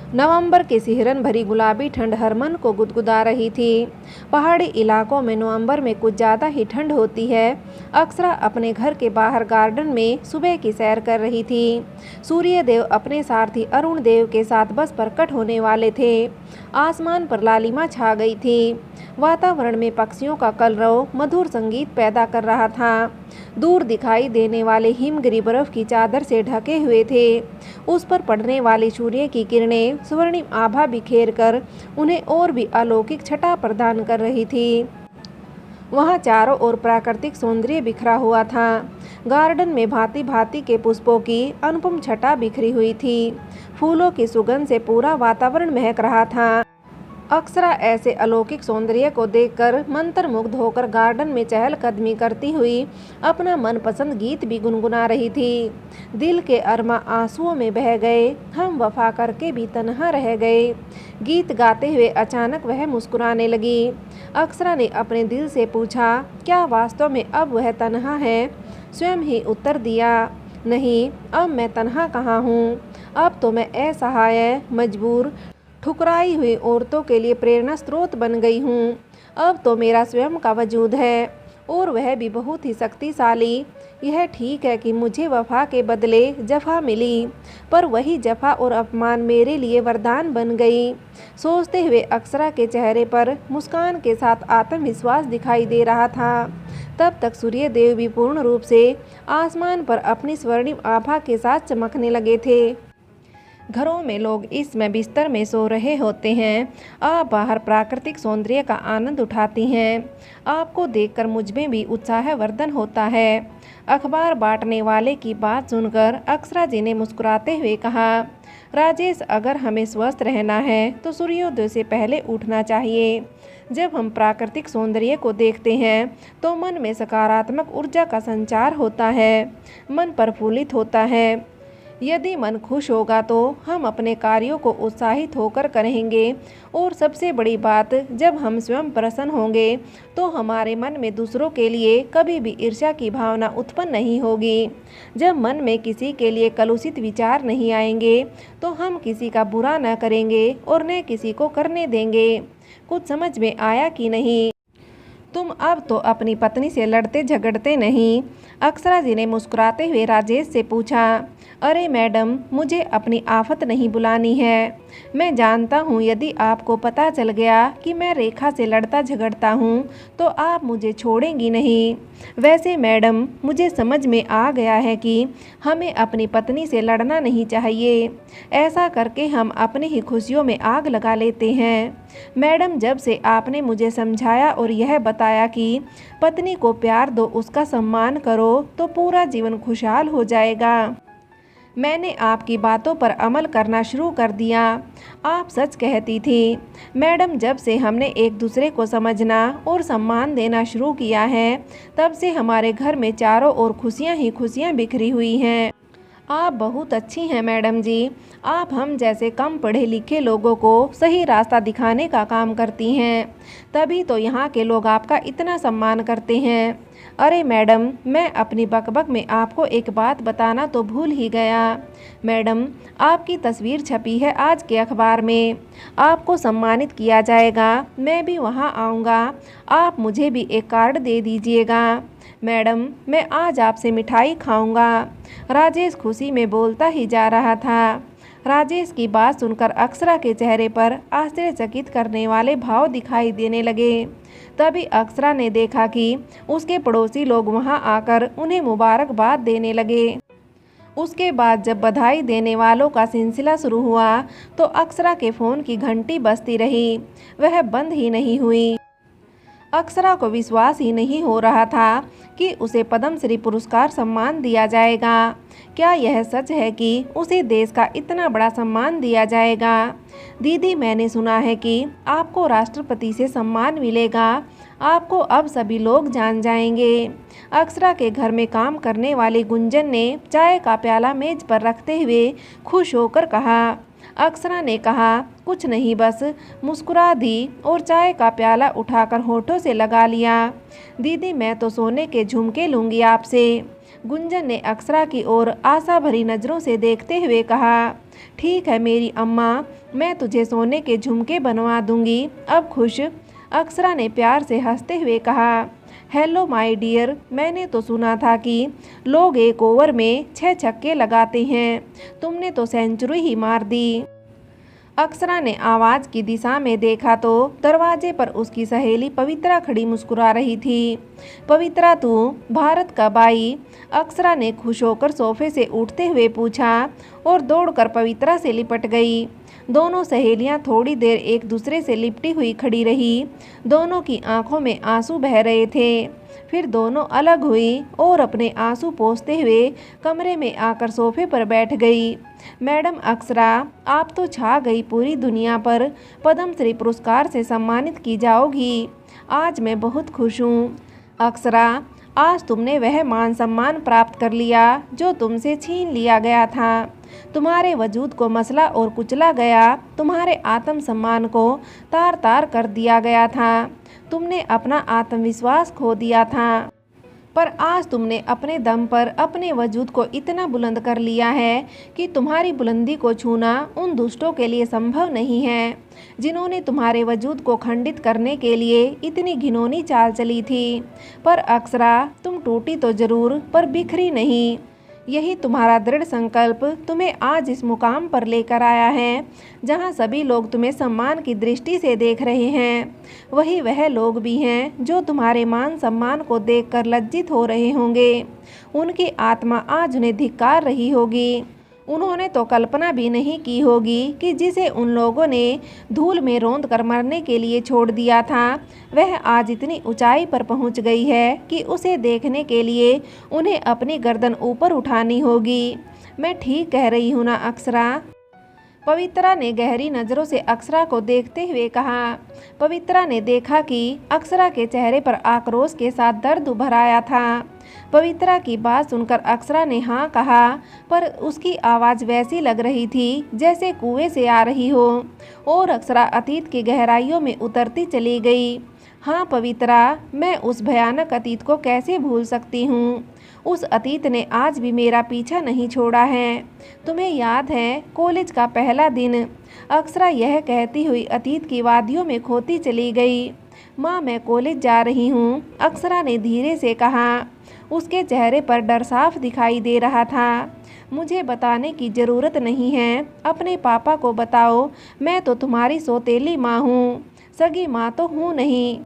नवंबर की सिहरन भरी गुलाबी ठंड हर मन को गुदगुदा रही थी। पहाड़ी इलाकों में नवंबर में कुछ ज़्यादा ही ठंड होती है। अक्षरा अपने घर के बाहर गार्डन में सुबह की सैर कर रही थी। सूर्य देव अपने सारथी अरुण देव के साथ बस पर कट होने वाले थे। आसमान पर लालिमा छा गई थी। वातावरण में पक्षियों का कलरव मधुर संगीत पैदा कर रहा था। दूर दिखाई देने वाले हिमगिरी बर्फ की चादर से ढके हुए थे। उस पर पड़ने वाली सूर्य की किरणें स्वर्णिम आभा बिखेर कर उन्हें और भी अलौकिक छटा प्रदान कर रही थी। वहाँ चारों ओर प्राकृतिक सौंदर्य बिखरा हुआ था। गार्डन में भांति भांति के पुष्पों की अनुपम छटा बिखरी हुई थी। फूलों की सुगंध से पूरा वातावरण महक रहा था। अक्षरा ऐसे अलौकिक सौंदर्य को देखकर मंत्रमुग्ध होकर गार्डन में चहलकदमी करती हुई अपना मनपसंद गीत भी गुनगुना रही थी। दिल के अरमा आंसुओं में बह गए, हम वफा करके भी तन्हा रह गए। गीत गाते हुए अचानक वह मुस्कुराने लगी। अक्षरा ने अपने दिल से पूछा, क्या वास्तव में अब वह तन्हा है? स्वयं ही उत्तर दिया, नहीं, अब मैं तन्हा कहाँ हूँ। अब तो मैं असहाय, मजबूर, ठुकराई हुई औरतों के लिए प्रेरणा स्रोत बन गई हूँ। अब तो मेरा स्वयं का वजूद है, और वह भी बहुत ही शक्तिशाली। यह ठीक है कि मुझे वफा के बदले जफ़ा मिली, पर वही जफ़ा और अपमान मेरे लिए वरदान बन गई। सोचते हुए अक्षरा के चेहरे पर मुस्कान के साथ आत्मविश्वास दिखाई दे रहा था। तब तक सूर्य देव भी पूर्ण रूप से आसमान पर अपनी स्वर्णिम आभा के साथ चमकने लगे थे। घरों में लोग इस समय बिस्तर में सो रहे होते हैं। आप बाहर प्राकृतिक सौंदर्य का आनंद उठाती हैं। आपको देखकर मुझ में भी उत्साहवर्धन होता है। अखबार बांटने वाले की बात सुनकर अक्षरा जी ने मुस्कुराते हुए कहा, राजेश, अगर हमें स्वस्थ रहना है तो सूर्योदय से पहले उठना चाहिए। जब हम प्राकृतिक सौंदर्य को देखते हैं तो मन में सकारात्मक ऊर्जा का संचार होता है, मन प्रफुल्लित होता है। यदि मन खुश होगा तो हम अपने कार्यों को उत्साहित होकर करेंगे, और सबसे बड़ी बात, जब हम स्वयं प्रसन्न होंगे तो हमारे मन में दूसरों के लिए कभी भी ईर्ष्या की भावना उत्पन्न नहीं होगी। जब मन में किसी के लिए कलुषित विचार नहीं आएंगे तो हम किसी का बुरा न करेंगे और न किसी को करने देंगे। कुछ समझ में आया कि नहीं? तुम अब तो अपनी पत्नी से लड़ते झगड़ते नहीं? अक्षरा जी ने मुस्कुराते हुए राजेश से पूछा। अरे मैडम, मुझे अपनी आफत नहीं बुलानी है। मैं जानता हूँ यदि आपको पता चल गया कि मैं रेखा से लड़ता झगड़ता हूँ तो आप मुझे छोड़ेंगी नहीं। वैसे मैडम, मुझे समझ में आ गया है कि हमें अपनी पत्नी से लड़ना नहीं चाहिए। ऐसा करके हम अपनी ही खुशियों में आग लगा लेते हैं। मैडम, जब से आपने मुझे समझाया और यह बताया कि पत्नी को प्यार दो, उसका सम्मान करो, तो पूरा जीवन खुशहाल हो जाएगा। मैंने आपकी बातों पर अमल करना शुरू कर दिया। आप सच कहती थी मैडम। जब से हमने एक दूसरे को समझना और सम्मान देना शुरू किया है, तब से हमारे घर में चारों ओर खुशियां ही खुशियां बिखरी हुई हैं। आप बहुत अच्छी हैं मैडम जी। आप हम जैसे कम पढ़े लिखे लोगों को सही रास्ता दिखाने का काम करती हैं। तभी तो यहाँ के लोग आपका इतना सम्मान करते हैं। अरे मैडम, मैं अपनी बकबक में आपको एक बात बताना तो भूल ही गया। मैडम, आपकी तस्वीर छपी है आज के अखबार में। आपको सम्मानित किया जाएगा। मैं भी वहाँ आऊँगा। आप मुझे भी एक कार्ड दे दीजिएगा। मैडम, मैं आज आपसे मिठाई खाऊंगा। राजेश खुशी में बोलता ही जा रहा था। राजेश की बात सुनकर अक्षरा के चेहरे पर आश्चर्यचकित करने वाले भाव दिखाई देने लगे। तभी अक्षरा ने देखा कि उसके पड़ोसी लोग वहां आकर उन्हें मुबारकबाद देने लगे। उसके बाद जब बधाई देने वालों का सिलसिला शुरू हुआ तो अक्षरा के फ़ोन की घंटी बजती रही, वह बंद ही नहीं हुई। अक्षरा को विश्वास ही नहीं हो रहा था कि उसे पद्मश्री पुरस्कार सम्मान दिया जाएगा। क्या यह सच है कि उसे देश का इतना बड़ा सम्मान दिया जाएगा? दीदी, मैंने सुना है कि आपको राष्ट्रपति से सम्मान मिलेगा। आपको अब सभी लोग जान जाएंगे। अक्षरा के घर में काम करने वाली गुंजन ने चाय का प्याला मेज पर रखते हुए खुश होकर कहा। अक्षरा ने कहा, कुछ नहीं, बस मुस्कुरा दी और चाय का प्याला उठाकर होठों से लगा लिया। दीदी, मैं तो सोने के झुमके लूँगी आपसे। गुंजन ने अक्षरा की ओर आशा भरी नज़रों से देखते हुए कहा, ठीक है मेरी अम्मा, मैं तुझे सोने के झुमके बनवा दूंगी, अब खुश। अक्षरा ने प्यार से हंसते हुए कहा, हेलो माय डियर, मैंने तो सुना था कि लोग एक ओवर में 6 छक्के लगाते हैं, तुमने तो सेंचुरी ही मार दी। अक्षरा ने आवाज़ की दिशा में देखा तो दरवाजे पर उसकी सहेली पवित्रा खड़ी मुस्कुरा रही थी। पवित्रा, तू भारत कब आई? अक्षरा ने खुश होकर सोफे से उठते हुए पूछा और दौड़कर पवित्रा से लिपट गई। दोनों सहेलियां थोड़ी देर एक दूसरे से लिपटी हुई खड़ी रही। दोनों की आंखों में आंसू बह रहे थे। फिर दोनों अलग हुई और अपने आंसू पोंछते हुए कमरे में आकर सोफे पर बैठ गई। मैडम अक्षरा, आप तो छा गई पूरी दुनिया पर, पद्मश्री पुरस्कार से सम्मानित की जाओगी। आज मैं बहुत खुश हूँ। अक्षरा, आज तुमने वह मान सम्मान प्राप्त कर लिया जो तुमसे छीन लिया गया था। तुम्हारे वजूद को मसला और कुचला गया, तुम्हारे आत्मसम्मान को तार तार कर दिया गया था। तुमने अपना आत्मविश्वास खो दिया था, पर आज तुमने अपने दम पर अपने वजूद को इतना बुलंद कर लिया है कि तुम्हारी बुलंदी को छूना उन दुष्टों के लिए संभव नहीं है जिन्होंने तुम्हारे वजूद को खंडित करने के लिए इतनी घिनौनी चाल चली थी। पर अक्षरा, तुम टूटी तो जरूर, पर बिखरी नहीं। यही तुम्हारा दृढ़ संकल्प तुम्हें आज इस मुकाम पर लेकर आया है जहां सभी लोग तुम्हें सम्मान की दृष्टि से देख रहे हैं। वही वह लोग भी हैं जो तुम्हारे मान सम्मान को देखकर लज्जित हो रहे होंगे। उनकी आत्मा आज उन्हें धिक्कार रही होगी। उन्होंने तो कल्पना भी नहीं की होगी कि जिसे उन लोगों ने धूल में रौंद कर मरने के लिए छोड़ दिया था, वह आज इतनी ऊंचाई पर पहुंच गई है कि उसे देखने के लिए उन्हें अपनी गर्दन ऊपर उठानी होगी। मैं ठीक कह रही हूँ ना अक्षरा? पवित्रा ने गहरी नज़रों से अक्षरा को देखते हुए कहा। पवित्रा ने देखा कि अक्षरा के चेहरे पर आक्रोश के साथ दर्द उभर आया था। पवित्रा की बात सुनकर अक्षरा ने हाँ कहा, पर उसकी आवाज़ वैसी लग रही थी जैसे कुएं से आ रही हो, और अक्षरा अतीत की गहराइयों में उतरती चली गई। हाँ पवित्रा, मैं उस भयानक अतीत को कैसे भूल सकती हूँ। उस अतीत ने आज भी मेरा पीछा नहीं छोड़ा है। तुम्हें याद है कॉलेज का पहला दिन? अक्षरा यह कहती हुई अतीत की वादियों में खोती चली गई। माँ, मैं कॉलेज जा रही हूँ, अक्षरा ने धीरे से कहा। उसके चेहरे पर डर साफ दिखाई दे रहा था। मुझे बताने की ज़रूरत नहीं है, अपने पापा को बताओ। मैं तो तुम्हारी सौतेली माँ हूँ, सगी माँ तो हूँ नहीं।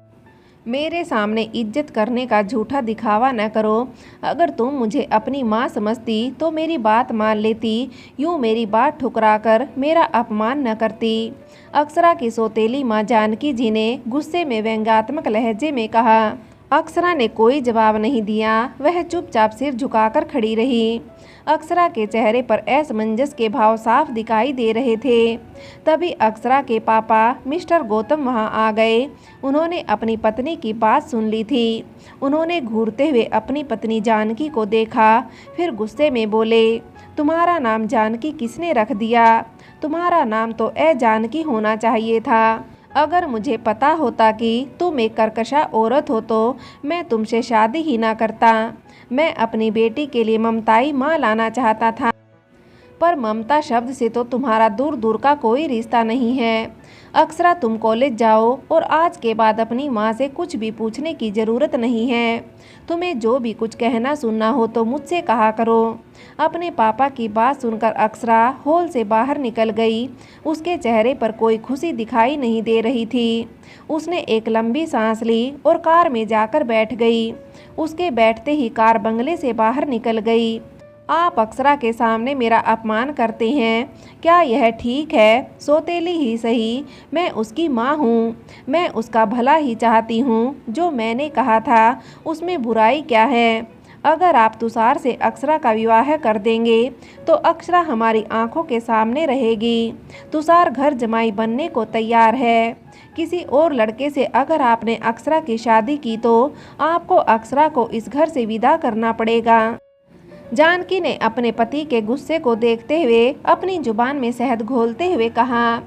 मेरे सामने इज्जत करने का झूठा दिखावा न करो। अगर तुम मुझे अपनी माँ समझती तो मेरी बात मान लेती, यूँ मेरी बात ठुकरा कर मेरा अपमान न करती। अक्षरा की सौतेली माँ जानकी जी ने गुस्से में व्यंग्यात्मक लहजे में कहा। अक्षरा ने कोई जवाब नहीं दिया, वह चुपचाप सिर झुकाकर खड़ी रही। अक्षरा के चेहरे पर असमंजस के भाव साफ दिखाई दे रहे थे। तभी अक्षरा के पापा मिस्टर गौतम वहां आ गए। उन्होंने अपनी पत्नी की बात सुन ली थी। उन्होंने घूरते हुए अपनी पत्नी जानकी को देखा, फिर गुस्से में बोले, तुम्हारा नाम जानकी किसने रख दिया? तुम्हारा नाम तो जानकी होना चाहिए था। अगर मुझे पता होता कि तुम एक कर्कशा औरत हो तो मैं तुमसे शादी ही ना करता। मैं अपनी बेटी के लिए ममताई माँ लाना चाहता था, पर ममता शब्द से तो तुम्हारा दूर दूर का कोई रिश्ता नहीं है। अक्षरा, तुम कॉलेज जाओ और आज के बाद अपनी माँ से कुछ भी पूछने की ज़रूरत नहीं है। तुम्हें जो भी कुछ कहना सुनना हो तो मुझसे कहा करो। अपने पापा की बात सुनकर अक्षरा हॉल से बाहर निकल गई। उसके चेहरे पर कोई खुशी दिखाई नहीं दे रही थी। उसने एक लंबी सांस ली और कार में जाकर बैठ गई। उसके बैठते ही कार बंगले से बाहर निकल गई। आप अक्षरा के सामने मेरा अपमान करते हैं, क्या यह ठीक है? सौतेली ही सही, मैं उसकी माँ हूँ। मैं उसका भला ही चाहती हूँ। जो मैंने कहा था उसमें बुराई क्या है? अगर आप तुषार से अक्षरा का विवाह कर देंगे तो अक्षरा हमारी आंखों के सामने रहेगी। तुषार घर जमाई बनने को तैयार है। किसी और लड़के से अगर आपने अक्षरा की शादी की तो आपको अक्षरा को इस घर से विदा करना पड़ेगा। जानकी ने अपने पति के गुस्से को देखते हुए अपनी जुबान में शहद घोलते हुए कहा,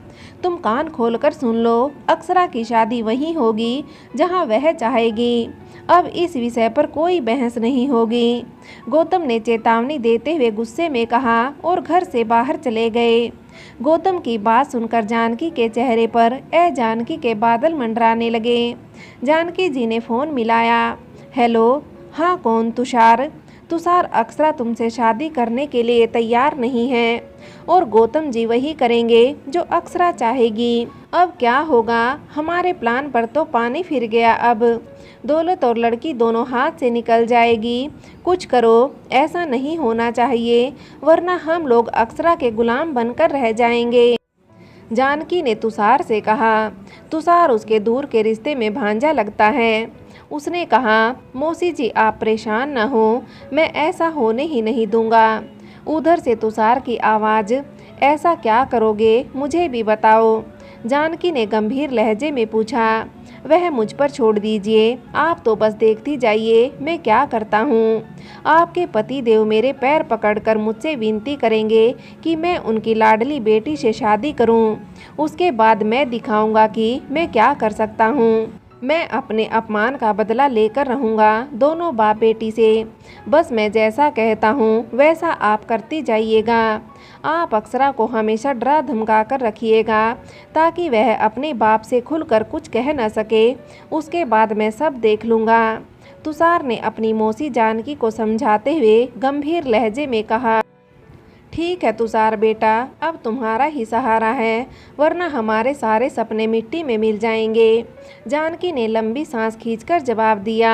तुम कान खोलकर सुन लो, अक्षरा की शादी वहीं होगी जहां वह चाहेगी। अब इस विषय पर कोई बहस नहीं होगी। गौतम ने चेतावनी देते हुए गुस्से में कहा और घर से बाहर चले गए। गौतम की बात सुनकर जानकी के चेहरे पर जानकी के बादल मंडराने लगे। जानकी जी ने फोन मिलाया। हेलो, हाँ कौन? तुषार। तुषार, अक्षरा तुमसे शादी करने के लिए तैयार नहीं है और गौतम जी वही करेंगे जो अक्षरा चाहेगी। अब क्या होगा? हमारे प्लान पर तो पानी फिर गया। अब दौलत और लड़की दोनों हाथ से निकल जाएगी। कुछ करो, ऐसा नहीं होना चाहिए, वरना हम लोग अक्षरा के गुलाम बनकर रह जाएंगे। जानकी ने तुषार से कहा। तुषार उसके दूर के रिश्ते में भांजा लगता है। उसने कहा, मौसी जी आप परेशान न हो, मैं ऐसा होने ही नहीं दूंगा। उधर से तुषार की आवाज़, ऐसा क्या करोगे, मुझे भी बताओ। जानकी ने गंभीर लहजे में पूछा। वह मुझ पर छोड़ दीजिए, आप तो बस देखती जाइए मैं क्या करता हूँ। आपके पति देव मेरे पैर पकड़कर मुझसे विनती करेंगे कि मैं उनकी लाडली बेटी से शादी करूँ। उसके बाद मैं दिखाऊंगा कि मैं क्या कर सकता हूँ। मैं अपने अपमान का बदला लेकर रहूँगा दोनों बाप बेटी से। बस मैं जैसा कहता हूँ वैसा आप करती जाइएगा। आप अक्षरा को हमेशा डरा धमका कर रखिएगा ताकि वह अपने बाप से खुलकर कुछ कह न सके। उसके बाद मैं सब देख लूँगा। तुषार ने अपनी मौसी जानकी को समझाते हुए गंभीर लहजे में कहा। ठीक है तुषार बेटा, अब तुम्हारा ही सहारा है, वरना हमारे सारे सपने मिट्टी में मिल जाएंगे। जानकी ने लंबी सांस खींचकर जवाब दिया।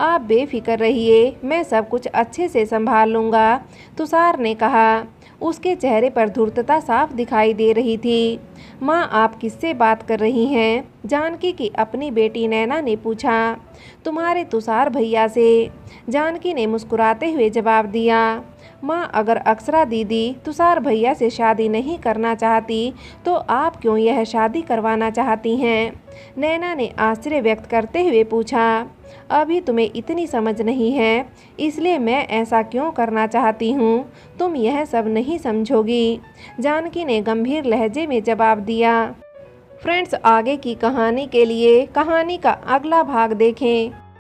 आप बेफिक्र रहिए, मैं सब कुछ अच्छे से संभाल लूँगा, तुषार ने कहा। उसके चेहरे पर धूर्तता साफ दिखाई दे रही थी। माँ आप किससे बात कर रही हैं? जानकी की अपनी बेटी नैना ने पूछा। तुम्हारे तुषार भैया से, जानकी ने मुस्कुराते हुए जवाब दिया। माँ अगर अक्षरा दीदी तुषार भैया से शादी नहीं करना चाहती तो आप क्यों यह शादी करवाना चाहती हैं? नैना ने आश्चर्य व्यक्त करते हुए पूछा। अभी तुम्हें इतनी समझ नहीं है, इसलिए मैं ऐसा क्यों करना चाहती हूँ तुम यह सब नहीं समझोगी, जानकी ने गंभीर लहजे में जवाब दिया। फ्रेंड्स, आगे की कहानी के लिए कहानी का अगला भाग देखें।